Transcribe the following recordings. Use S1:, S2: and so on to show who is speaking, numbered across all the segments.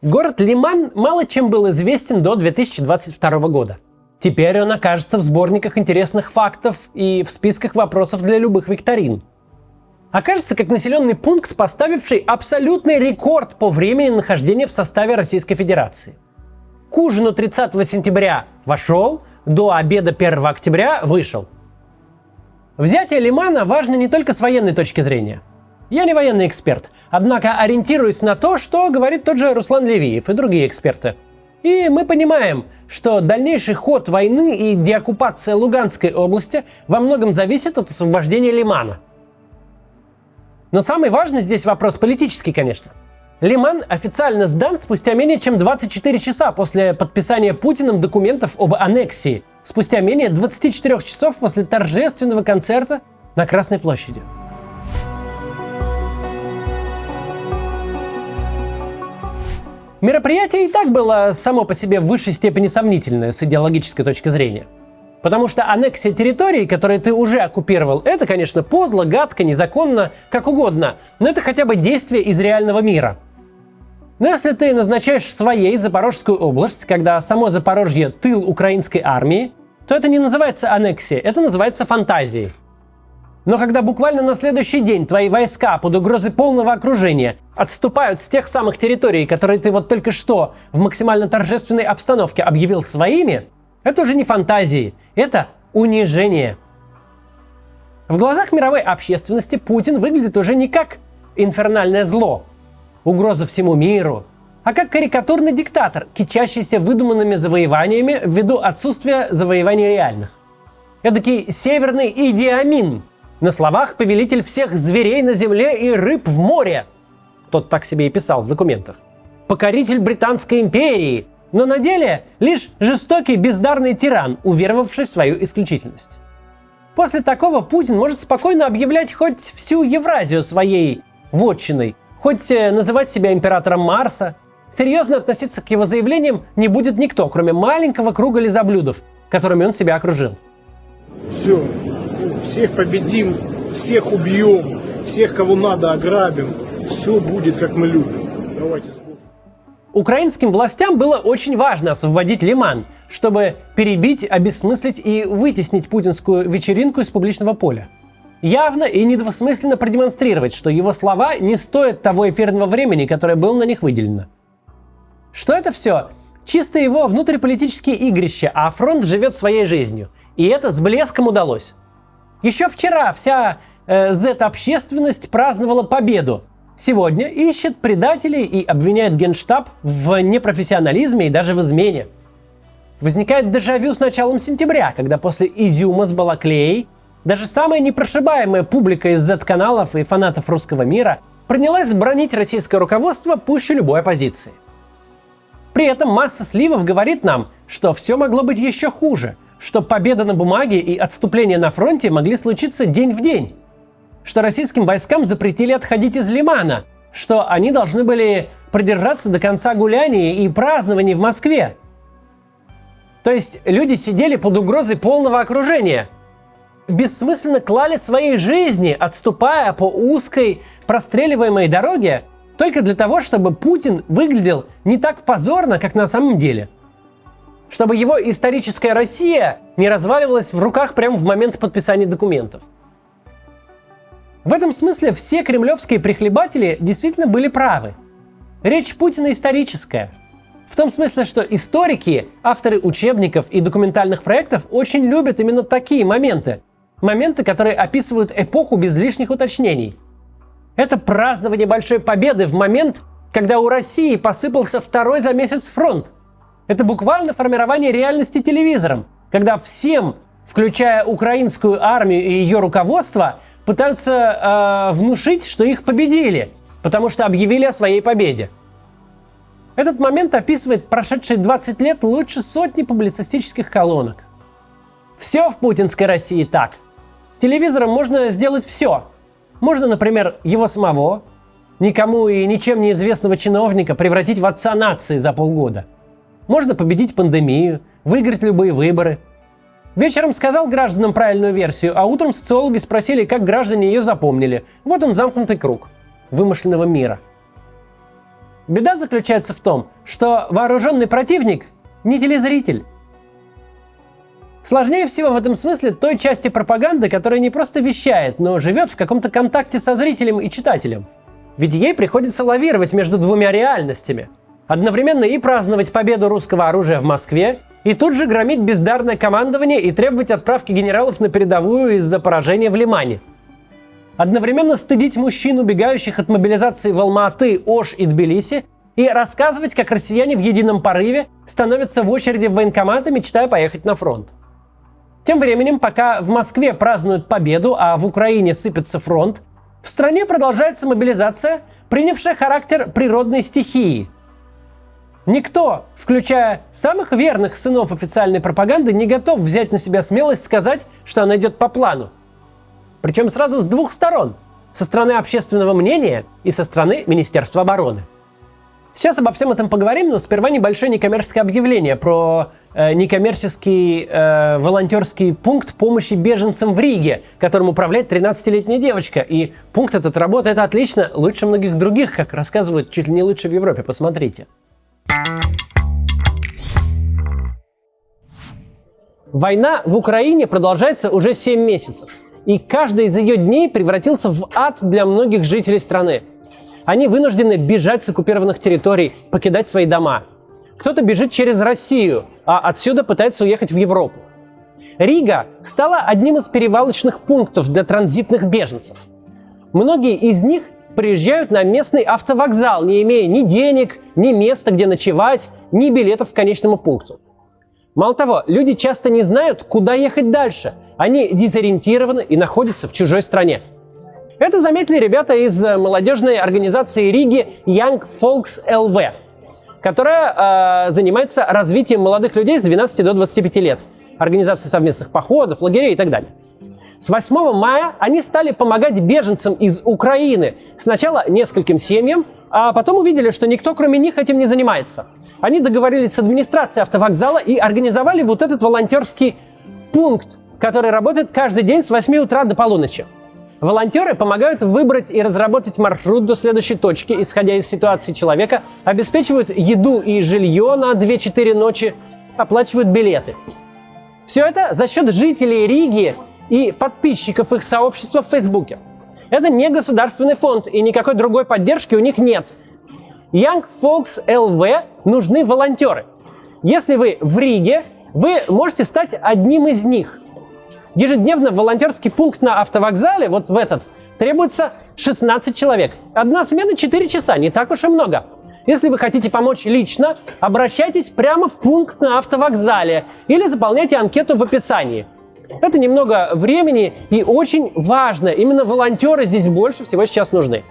S1: Город Лиман мало чем был известен до 2022 года. Теперь он окажется в сборниках интересных фактов и в списках вопросов для любых викторин. Окажется как населенный пункт, поставивший абсолютный рекорд по времени нахождения в составе Российской Федерации. К ужину 30 сентября вошел, до обеда 1 октября вышел. Взятие Лимана важно не только с военной точки зрения. Я не военный эксперт, однако ориентируюсь на то, что говорит тот же Руслан Левиев и другие эксперты. И мы понимаем, что дальнейший ход войны и деоккупация Луганской области во многом зависит от освобождения Лимана. Но самый важный здесь вопрос политический, конечно. Лиман официально сдан спустя менее чем 24 часа после подписания Путиным документов об аннексии, спустя менее 24 часов после торжественного концерта на Красной площади. Мероприятие и так было само по себе в высшей степени сомнительное с идеологической точки зрения. Потому что аннексия территорий, которые ты уже оккупировал, это, конечно, подло, гадко, незаконно, как угодно, но это хотя бы действие из реального мира. Но если ты назначаешь своей Запорожскую область, когда само Запорожье – тыл украинской армии, то это не называется аннексией, это называется фантазией. Но когда буквально на следующий день твои войска под угрозой полного окружения отступают с тех самых территорий, которые ты вот только что в максимально торжественной обстановке объявил своими, это уже не фантазии, это унижение. В глазах мировой общественности Путин выглядит уже не как инфернальное зло, угроза всему миру, а как карикатурный диктатор, кичащийся выдуманными завоеваниями ввиду отсутствия завоеваний реальных. Эдакий северный Иди Амин, на словах повелитель всех зверей на земле и рыб в море. Тот так себе и писал в документах. Покоритель Британской империи, но на деле лишь жестокий бездарный тиран, уверовавший в свою исключительность. После такого Путин может спокойно объявлять хоть всю Евразию своей вотчиной, хоть называть себя императором Марса. Серьезно относиться к его заявлениям не будет никто, кроме маленького круга лизоблюдов, которыми он себя окружил.
S2: Все, всех победим, всех убьем, всех, кого надо, ограбим. Все будет, как мы любим. Давайте.
S1: Украинским властям было очень важно освободить Лиман, чтобы перебить, обессмыслить и вытеснить путинскую вечеринку из публичного поля. Явно и недвусмысленно продемонстрировать, что его слова не стоят того эфирного времени, которое было на них выделено. Что это все? Чисто его внутриполитические игрища, а фронт живет своей жизнью. И это с блеском удалось. Еще вчера вся Z-общественность праздновала победу. Сегодня ищет предателей и обвиняет Генштаб в непрофессионализме и даже в измене. Возникает дежавю с началом сентября, когда после изюма с Балаклеей даже самая непрошибаемая публика из Z-каналов и фанатов русского мира принялась бранить российское руководство пуще любой оппозиции. При этом масса сливов говорит нам, что все могло быть еще хуже, что победа на бумаге и отступление на фронте могли случиться день в день, что российским войскам запретили отходить из Лимана, что они должны были продержаться до конца гуляний и празднований в Москве. То есть люди сидели под угрозой полного окружения, бессмысленно клали свои жизни, отступая по узкой простреливаемой дороге, только для того, чтобы Путин выглядел не так позорно, как на самом деле. Чтобы его историческая Россия не разваливалась в руках прямо в момент подписания документов. В этом смысле все кремлевские прихлебатели действительно были правы. Речь Путина историческая. В том смысле, что историки, авторы учебников и документальных проектов очень любят именно такие моменты. Моменты, которые описывают эпоху без лишних уточнений. Это празднование большой победы в момент, когда у России посыпался второй за месяц фронт. Это буквально формирование реальности телевизором, когда всем, включая украинскую армию и ее руководство, пытаются внушить, что их победили, потому что объявили о своей победе. Этот момент описывает прошедшие 20 лет лучше сотни публицистических колонок. Все в путинской России так. Телевизором можно сделать все. Можно, например, его самого, никому и ничем неизвестного чиновника, превратить в отца нации за полгода. Можно победить пандемию, выиграть любые выборы. Вечером сказал гражданам правильную версию, а утром социологи спросили, как граждане ее запомнили. Вот он, замкнутый круг вымышленного мира. Беда заключается в том, что вооруженный противник не телезритель. Сложнее всего в этом смысле той части пропаганды, которая не просто вещает, но живет в каком-то контакте со зрителем и читателем. Ведь ей приходится лавировать между двумя реальностями. Одновременно и праздновать победу русского оружия в Москве, и тут же громить бездарное командование и требовать отправки генералов на передовую из-за поражения в Лимане. Одновременно стыдить мужчин, убегающих от мобилизации в Алма-Аты, Ош и Тбилиси, и рассказывать, как россияне в едином порыве становятся в очереди в военкоматы, мечтая поехать на фронт. Тем временем, пока в Москве празднуют победу, а в Украине сыпется фронт, в стране продолжается мобилизация, принявшая характер природной стихии. Никто, включая самых верных сынов официальной пропаганды, не готов взять на себя смелость сказать, что она идет по плану. Причем сразу с двух сторон. Со стороны общественного мнения и со стороны Министерства обороны. Сейчас обо всем этом поговорим, но сперва небольшое некоммерческое объявление про некоммерческий волонтерский пункт помощи беженцам в Риге, которым управляет 13-летняя девочка. И пункт этот работает отлично, лучше многих других, как рассказывают, чуть ли не лучше в Европе. Посмотрите. Война в Украине продолжается уже 7 месяцев. И каждый из ее дней превратился в ад для многих жителей страны. Они вынуждены бежать с оккупированных территорий, покидать свои дома. Кто-то бежит через Россию, а отсюда пытается уехать в Европу. Рига стала одним из перевалочных пунктов для транзитных беженцев. Многие из них приезжают на местный автовокзал, не имея ни денег, ни места, где ночевать, ни билетов к конечному пункту. Мало того, люди часто не знают, куда ехать дальше. Они дезориентированы и находятся в чужой стране. Это заметили ребята из молодежной организации Риги Young Folks LV, которая занимается развитием молодых людей с 12 до 25 лет, организацией совместных походов, лагерей и так далее. С 8 мая они стали помогать беженцам из Украины. Сначала нескольким семьям, а потом увидели, что никто кроме них этим не занимается. Они договорились с администрацией автовокзала и организовали вот этот волонтерский пункт, который работает каждый день с 8 утра до полуночи. Волонтеры помогают выбрать и разработать маршрут до следующей точки, исходя из ситуации человека, обеспечивают еду и жилье на 2-4 ночи, оплачивают билеты. Все это за счет жителей Риги и подписчиков их сообщества в Фейсбуке. Это не государственный фонд, и никакой другой поддержки у них нет. Young Folks LV нужны волонтеры. Если вы в Риге, вы можете стать одним из них. Ежедневно в волонтерский пункт на автовокзале, вот в этот, требуется 16 человек. Одна смена 4 часа, не так уж и много. Если вы хотите помочь лично, обращайтесь прямо в пункт на автовокзале или заполняйте анкету в описании. Это немного времени и очень важно. Именно волонтеры здесь больше всего сейчас нужны.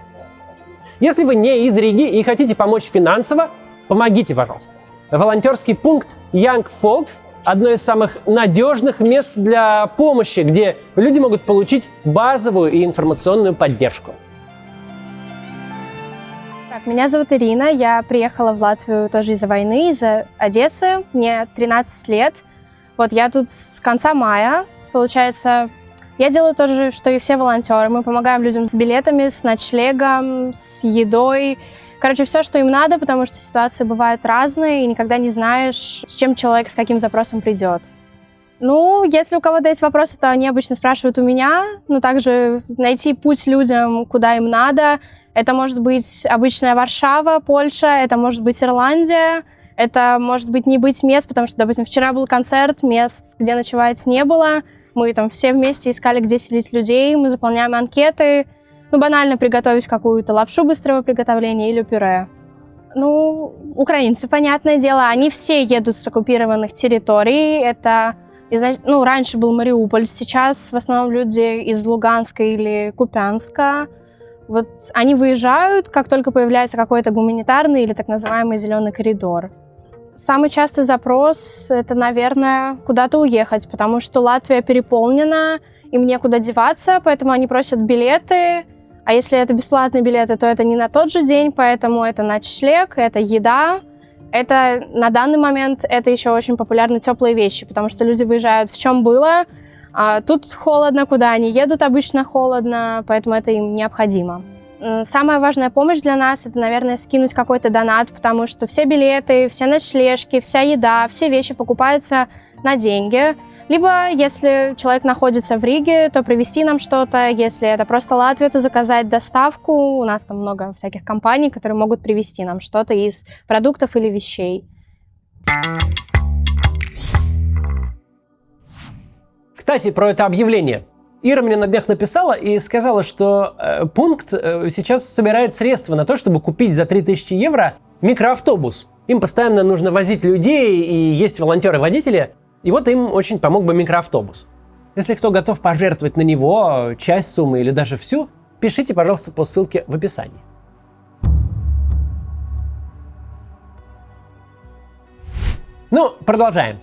S1: Если вы не из Риги и хотите помочь финансово, помогите, пожалуйста. Волонтерский пункт Young Folks – одно из самых надежных мест для помощи, где люди могут получить базовую и информационную поддержку.
S3: Так, меня зовут Ирина, я приехала в Латвию тоже из-за войны, из-за Одессы, мне 13 лет. Вот я тут с конца мая, получается, я делаю то же, что и все волонтеры. Мы помогаем людям с билетами, с ночлегом, с едой. Короче, все, что им надо, потому что ситуации бывают разные, и никогда не знаешь, с чем человек, с каким запросом придет. Ну, если у кого-то есть вопросы, то они обычно спрашивают у меня, но также найти путь людям, куда им надо. Это может быть обычная Варшава, Польша, это может быть Ирландия, это может быть не быть мест, потому что, допустим, вчера был концерт, мест, где ночевать не было. Мы там все вместе искали, где селить людей, мы заполняем анкеты. Ну, банально приготовить какую-то лапшу быстрого приготовления или пюре. Ну, украинцы, понятное дело, они все едут с оккупированных территорий. Это, ну, раньше был Мариуполь, сейчас в основном люди из Луганска или Купянска. Вот они выезжают, как только появляется какой-то гуманитарный или так называемый зеленый коридор. Самый частый запрос – это, наверное, куда-то уехать, потому что Латвия переполнена, им некуда деваться, поэтому они просят билеты. А если это бесплатные билеты, то это не на тот же день, поэтому это ночлег, это еда. Это на данный момент это еще очень популярны теплые вещи, потому что люди выезжают в чем было. А тут холодно, куда они едут обычно холодно, поэтому это им необходимо. Самая важная помощь для нас — это, наверное, скинуть какой-то донат, потому что все билеты, все ночлежки, вся еда, все вещи покупаются на деньги. Либо, если человек находится в Риге, то привезти нам что-то. Если это просто Латвия, то заказать доставку. У нас там много всяких компаний, которые могут привезти нам что-то из продуктов или вещей.
S1: Кстати, про это объявление. Ира мне на днях написала и сказала, что пункт сейчас собирает средства на то, чтобы купить за 3000 евро микроавтобус. Им постоянно нужно возить людей, и есть волонтеры-водители, и вот им очень помог бы микроавтобус. Если кто готов пожертвовать на него часть суммы или даже всю, пишите, пожалуйста, по ссылке в описании. Ну, продолжаем.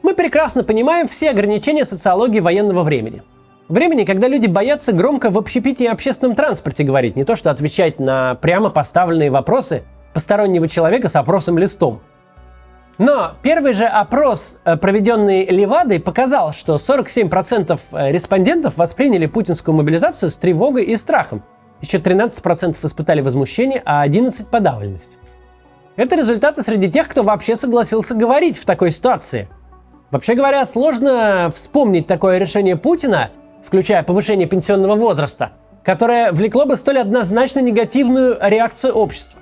S1: Мы прекрасно понимаем все ограничения социологии военного времени. Времени, когда люди боятся громко в общепите и общественном транспорте говорить, не то что отвечать на прямо поставленные вопросы постороннего человека с опросом-листом. Но первый же опрос, проведенный Левадой, показал, что 47% респондентов восприняли путинскую мобилизацию с тревогой и страхом. Еще 13% испытали возмущение, а 11% подавленность. Это результаты среди тех, кто вообще согласился говорить в такой ситуации. Вообще говоря, сложно вспомнить такое решение Путина, включая повышение пенсионного возраста, которое влекло бы столь однозначно негативную реакцию общества.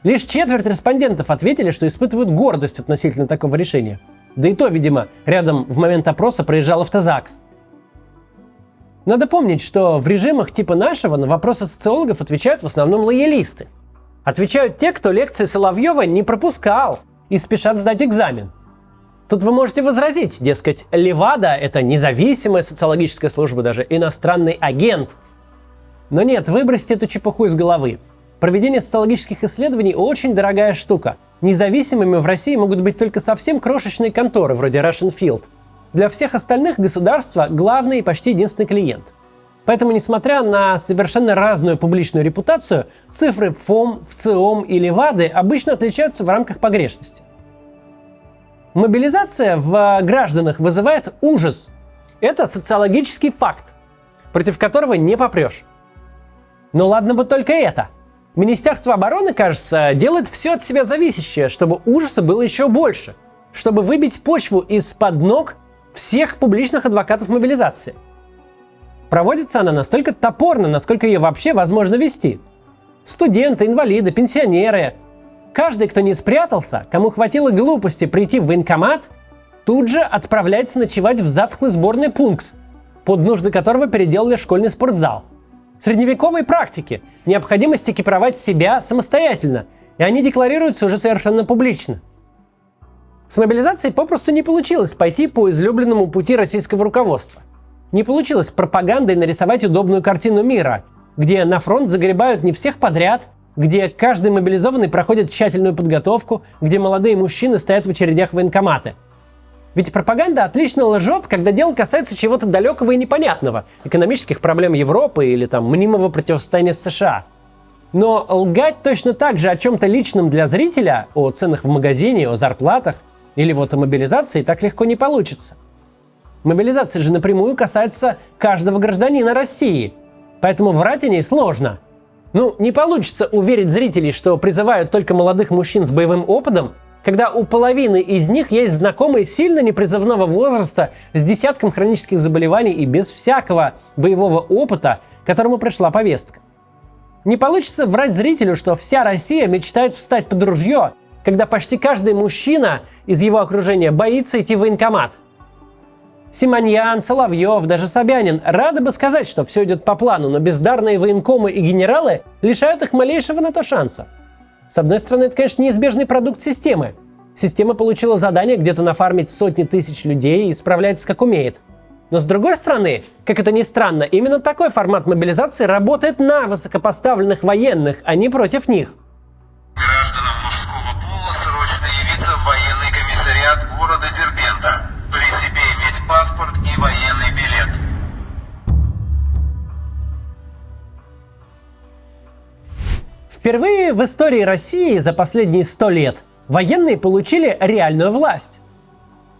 S1: Лишь четверть респондентов ответили, что испытывают гордость относительно такого решения. Да и то, видимо, рядом в момент опроса проезжал автозак. Надо помнить, что в режимах типа нашего на вопросы социологов отвечают в основном лоялисты. Отвечают те, кто лекции Соловьева не пропускал и спешат сдать экзамен. Тут вы можете возразить, дескать, Левада – это независимая социологическая служба, даже иностранный агент. Но нет, выбросьте эту чепуху из головы. Проведение социологических исследований – очень дорогая штука. Независимыми в России могут быть только совсем крошечные конторы, вроде Russian Field. Для всех остальных государство – главный и почти единственный клиент. Поэтому, несмотря на совершенно разную публичную репутацию, цифры ФОМ, ВЦИОМ и Левады обычно отличаются в рамках погрешности. Мобилизация в гражданах вызывает ужас. Это социологический факт, против которого не попрешь. Но ладно бы только это. Министерство обороны, кажется, делает все от себя зависящее, чтобы ужаса было еще больше, чтобы выбить почву из-под ног всех публичных адвокатов мобилизации. Проводится она настолько топорно, насколько ее вообще возможно вести. Студенты, инвалиды, пенсионеры. Каждый, кто не спрятался, кому хватило глупости прийти в военкомат, тут же отправляется ночевать в затхлый сборный пункт, под нужды которого переделали в школьный спортзал. Средневековые практики, необходимость экипировать себя самостоятельно, и они декларируются уже совершенно публично. С мобилизацией попросту не получилось пойти по излюбленному пути российского руководства. Не получилось пропагандой нарисовать удобную картину мира, где на фронт загребают не всех подряд, где каждый мобилизованный проходит тщательную подготовку, где молодые мужчины стоят в очередях в военкоматы. Ведь пропаганда отлично лжет, когда дело касается чего-то далекого и непонятного, экономических проблем Европы или там мнимого противостояния с США. Но лгать точно так же о чем-то личном для зрителя, о ценах в магазине, о зарплатах или вот о мобилизации так легко не получится. Мобилизация же напрямую касается каждого гражданина России, поэтому врать о ней сложно. Не получится уверить зрителей, что призывают только молодых мужчин с боевым опытом, когда у половины из них есть знакомые сильно непризывного возраста с десятком хронических заболеваний и без всякого боевого опыта, которому пришла повестка. Не получится врать зрителю, что вся Россия мечтает встать под ружье, когда почти каждый мужчина из его окружения боится идти в военкомат. Симоньян, Соловьев, даже Собянин рады бы сказать, что все идет по плану, но бездарные военкомы и генералы лишают их малейшего на то шанса. С одной стороны, это, конечно, неизбежный продукт системы. Система получила задание где-то нафармить сотни тысяч людей и справляется как умеет. Но с другой стороны, как это ни странно, именно такой формат мобилизации работает на высокопоставленных военных, а не против них.
S4: Гражданам мужского пола срочно явиться в военный комиссариат города Дербента. При себе иметь паспорт и военный билет.
S1: Впервые в истории России за последние 100 лет военные получили реальную власть.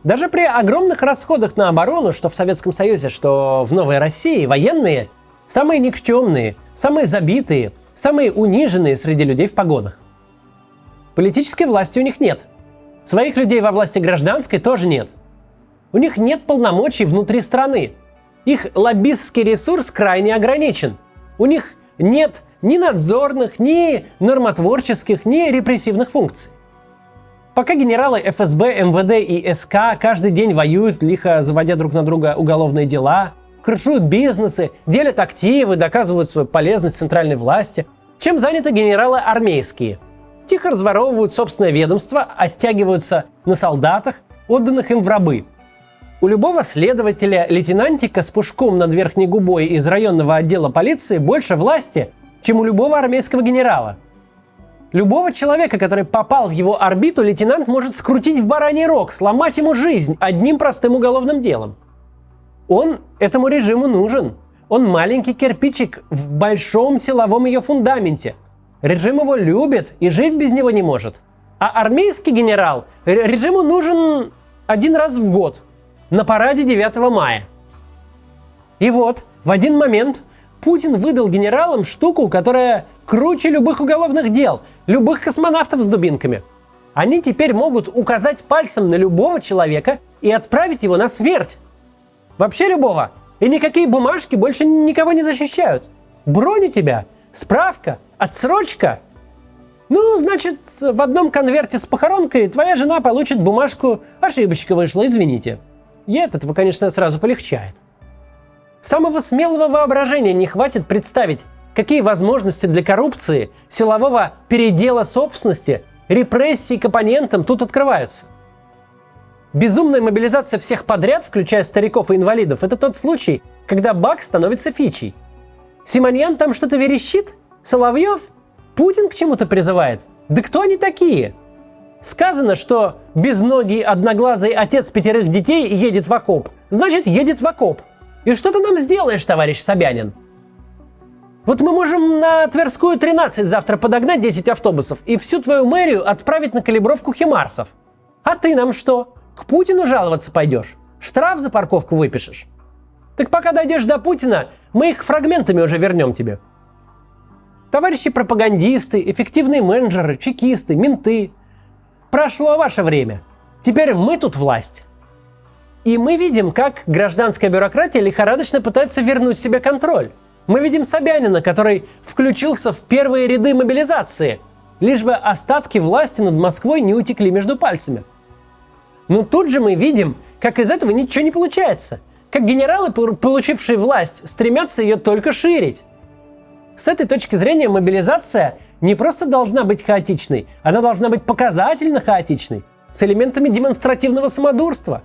S1: Даже при огромных расходах на оборону, что в Советском Союзе, что в Новой России, военные Самые никчемные, самые забитые, самые униженные среди людей в погонах. Политической власти у них нет. Своих людей во власти гражданской тоже нет. У них нет полномочий внутри страны. Их лоббистский ресурс крайне ограничен. У них нет ни надзорных, ни нормотворческих, ни репрессивных функций. Пока генералы ФСБ, МВД и СК каждый день воюют, лихо заводя друг на друга уголовные дела, крышуют бизнесы, делят активы, доказывают свою полезность центральной власти, чем заняты генералы армейские. Тихо разворовывают собственное ведомство, оттягиваются на солдатах, отданных им в рабы. У любого следователя-лейтенантика с пушком над верхней губой из районного отдела полиции больше власти, чем у любого армейского генерала. Любого человека, который попал в его орбиту, лейтенант может скрутить в бараний рог, сломать ему жизнь одним простым уголовным делом. Он этому режиму нужен. Он маленький кирпичик в большом силовом ее фундаменте. Режим его любит и жить без него не может. А армейский генерал режиму нужен один раз в год, на параде 9 мая. И вот, в один момент Путин выдал генералам штуку, которая круче любых уголовных дел, любых космонавтов с дубинками. Они теперь могут указать пальцем на любого человека и отправить его на смерть. Вообще любого. И никакие бумажки больше никого не защищают. Бронь у тебя, справка, отсрочка. Ну, значит, в одном конверте с похоронкой твоя жена получит бумажку «Ошибочка вышла, извините». Ей от этого, конечно, сразу полегчает. Самого смелого воображения не хватит представить, какие возможности для коррупции, силового передела собственности, репрессий к оппонентам тут открываются. Безумная мобилизация всех подряд, включая стариков и инвалидов, это тот случай, когда баг становится фичей. Симоньян там что-то верещит? Соловьев? Путин к чему-то призывает? Да кто они такие? Сказано, что безногий одноглазый отец 5 детей едет в окоп. Значит, едет в окоп. И что ты нам сделаешь, товарищ Собянин? Вот мы можем на Тверскую 13 завтра подогнать 10 автобусов и всю твою мэрию отправить на калибровку химарсов. А ты нам что? К Путину жаловаться пойдешь? Штраф за парковку выпишешь? Так пока дойдешь до Путина, мы их фрагментами уже вернем тебе. Товарищи пропагандисты, эффективные менеджеры, чекисты, менты. Прошло ваше время. Теперь мы тут власть. И мы видим, как гражданская бюрократия лихорадочно пытается вернуть себе контроль. Мы видим Собянина, который включился в первые ряды мобилизации, лишь бы остатки власти над Москвой не утекли между пальцами. Но тут же мы видим, как из этого ничего не получается. Как генералы, получившие власть, стремятся ее только ширить. С этой точки зрения мобилизация не просто должна быть хаотичной, она должна быть показательно хаотичной, с элементами демонстративного самодурства.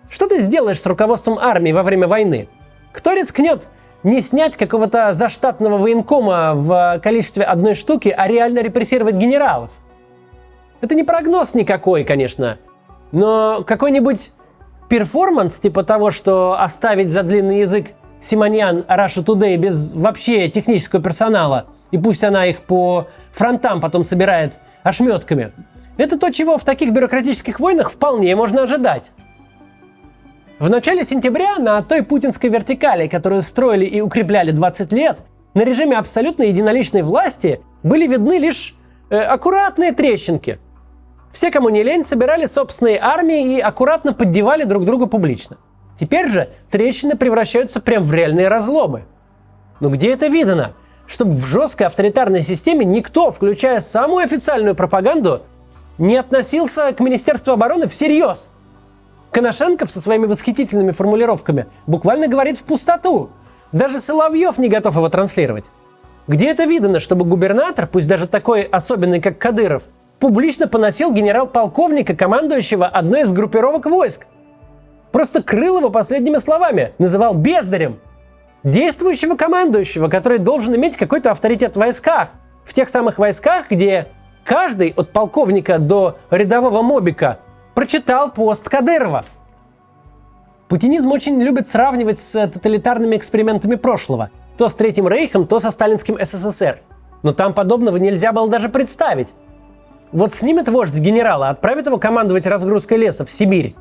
S1: Что ты сделаешь с руководством армии во время войны? Кто рискнет не снять какого-то заштатного военкома в количестве одной штуки, а реально репрессировать генералов? Это не прогноз никакой, конечно, но какой-нибудь перформанс типа того, что оставить за длинный язык Симоньян Russia Today без вообще технического персонала, и пусть она их по фронтам потом собирает ошметками, это то, чего в таких бюрократических войнах вполне можно ожидать. В начале сентября на той путинской вертикали, которую строили и укрепляли 20 лет, на режиме абсолютной единоличной власти были видны лишь аккуратные трещинки. Все, кому не лень, собирали собственные армии и аккуратно поддевали друг друга публично. Теперь же трещины превращаются прям в реальные разломы. Но где это видано? Чтобы в жесткой авторитарной системе никто, включая самую официальную пропаганду, не относился к Министерству обороны всерьез. Коношенков со своими восхитительными формулировками буквально говорит в пустоту. Даже Соловьев не готов его транслировать. Где это видано, чтобы губернатор, пусть даже такой особенный, как Кадыров, публично поносил генерал-полковника, командующего одной из группировок войск? Просто крыл его последними словами, называл бездарем. Действующего командующего, который должен иметь какой-то авторитет в войсках. В тех самых войсках, где каждый от полковника до рядового мобика прочитал пост Кадырова. Путинизм очень любит сравнивать с тоталитарными экспериментами прошлого. То с Третьим Рейхом, то со сталинским СССР. Но там подобного нельзя было даже представить. Вот снимет вождь генерала, отправит его командовать разгрузкой леса в Сибирь.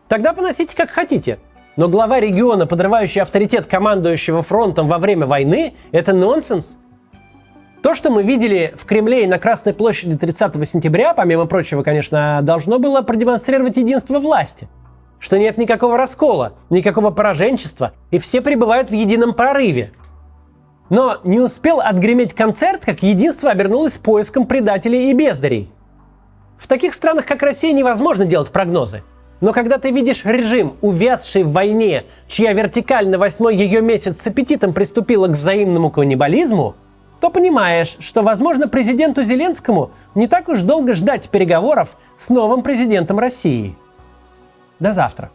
S1: Тогда поносите как хотите. Но глава региона, подрывающий авторитет командующего фронтом во время войны, это нонсенс. То, что мы видели в Кремле и на Красной площади 30 сентября, помимо прочего, конечно, должно было продемонстрировать единство власти. Что нет никакого раскола, никакого пораженчества, и все пребывают в едином прорыве. Но не успел отгреметь концерт, как единство обернулось поиском предателей и бездарей. В таких странах, как Россия, невозможно делать прогнозы. Но когда ты видишь режим, увязший в войне, чья вертикаль на 8-й ее месяц с аппетитом приступила к взаимному каннибализму, то понимаешь, что, возможно, президенту Зеленскому не так уж долго ждать переговоров с новым президентом России. До завтра.